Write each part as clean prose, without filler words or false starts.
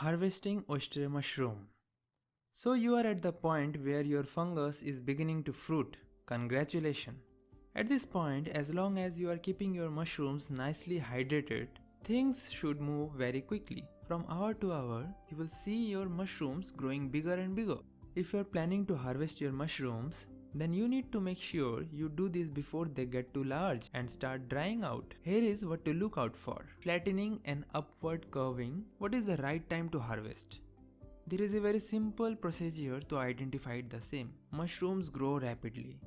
Harvesting oyster mushroom. So you are at the point where your fungus is beginning to fruit. Congratulations. At this point, as long as you are keeping your mushrooms nicely hydrated, things should move very quickly. From hour to hour, you will see your mushrooms growing bigger and bigger. If you are planning to harvest your mushrooms, then you need to make sure you do this before they get too large and start drying out. Here is what to look out for. Flattening and upward curving. What is the right time to harvest? There is a very simple procedure to identify the same. Mushrooms grow rapidly.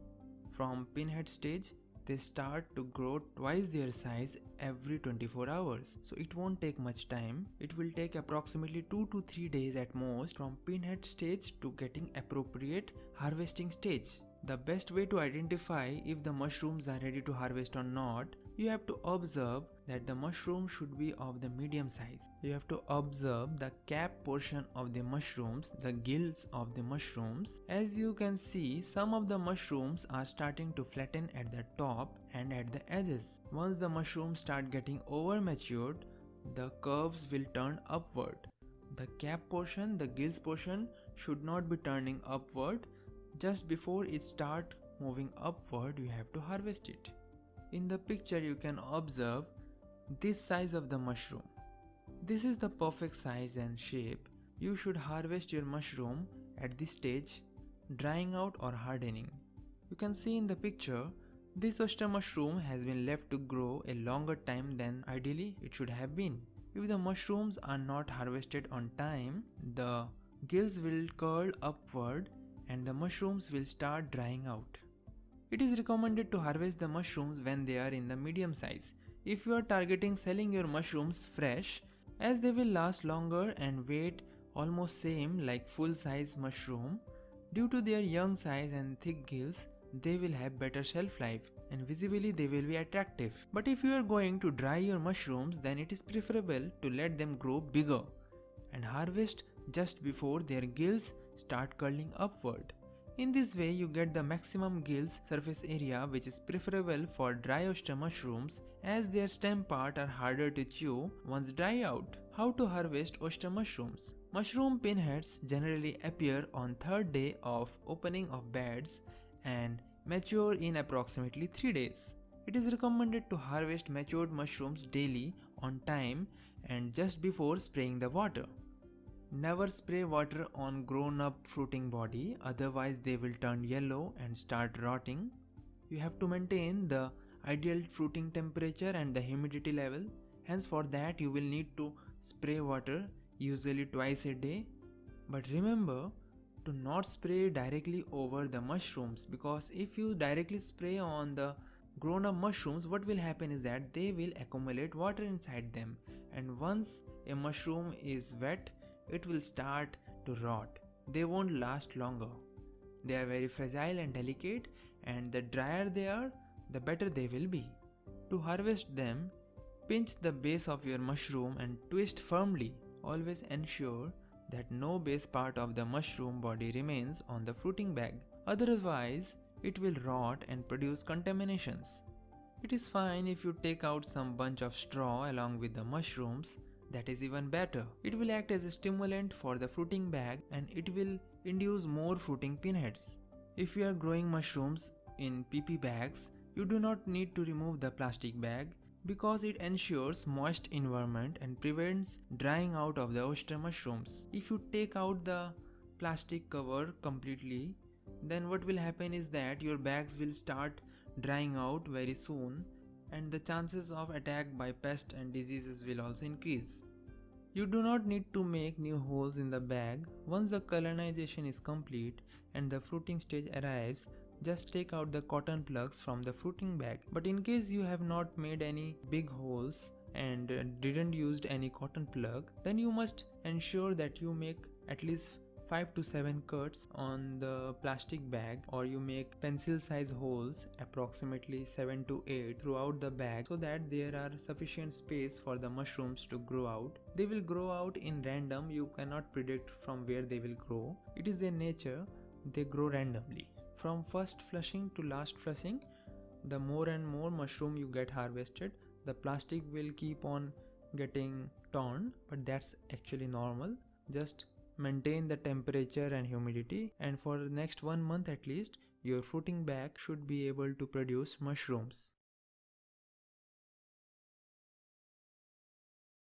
From pinhead stage, they start to grow twice their size every 24 hours. So it won't take much time. It will take approximately 2 to 3 days at most from pinhead stage to getting appropriate harvesting stage. The best way to identify if the mushrooms are ready to harvest or not, you have to observe that the mushroom should be of the medium size. You have to observe the cap portion of the mushrooms, the gills of the mushrooms. As you can see, some of the mushrooms are starting to flatten at the top and at the edges. Once the mushrooms start getting over matured, the curves will turn upward. The cap portion, the gills portion should not be turning upward. Just before it start moving upward, you have to harvest it. In the picture you can observe this size of the mushroom. This is the perfect size and shape. You should harvest your mushroom at this stage, drying out or hardening. You can see in the picture, this oyster mushroom has been left to grow a longer time than ideally it should have been. If the mushrooms are not harvested on time, the gills will curl upward and the mushrooms will start drying out. It is recommended to harvest the mushrooms when they are in the medium size. If you are targeting selling your mushrooms fresh, as they will last longer and weight almost same like full size mushroom, due to their young size and thick gills, they will have better shelf life and visibly they will be attractive. But if you are going to dry your mushrooms, then it is preferable to let them grow bigger and harvest just before their gills start curling upward. In this way you get the maximum gills surface area, which is preferable for dry oyster mushrooms as their stem part are harder to chew once dry out. How to harvest oyster mushrooms? Mushroom pinheads generally appear on third day of opening of beds and mature in approximately 3 days. It is recommended to harvest matured mushrooms daily on time and just before spraying the water. Never spray water on grown-up fruiting body, otherwise they will turn yellow and start rotting. You have to maintain the ideal fruiting temperature and the humidity level. Hence for that you will need to spray water usually twice a day. But remember to not spray directly over the mushrooms, because if you directly spray on the grown-up mushrooms, what will happen is that they will accumulate water inside them, and once a mushroom is wet, it will start to rot. They won't last longer. They are very fragile and delicate, and the drier they are, the better they will be. To harvest them, pinch the base of your mushroom and twist firmly. Always ensure that no base part of the mushroom body remains on the fruiting bag. Otherwise, it will rot and produce contaminations. It is fine if you take out some bunch of straw along with the mushrooms. That is even better. It will act as a stimulant for the fruiting bag and it will induce more fruiting pinheads. If you are growing mushrooms in PP bags, you do not need to remove the plastic bag because it ensures moist environment and prevents drying out of the oyster mushrooms. If you take out the plastic cover completely, then what will happen is that your bags will start drying out very soon and the chances of attack by pests and diseases will also increase. You do not need to make new holes in the bag. Once the colonization is complete and the fruiting stage arrives, just take out the cotton plugs from the fruiting bag. But in case you have not made any big holes and didn't used any cotton plug, then you must ensure that you make at least 5 to 7 cuts on the plastic bag, or you make pencil size holes approximately 7 to 8 throughout the bag so that there are sufficient space for the mushrooms to grow out. They will grow out in random. You cannot predict from where they will grow. It is their nature. They grow randomly. From first flushing to last flushing, the more and more mushroom you get harvested, the plastic will keep on getting torn, but that's actually normal. Just maintain the temperature and humidity, and for the next 1 month at least, your fruiting bag should be able to produce mushrooms.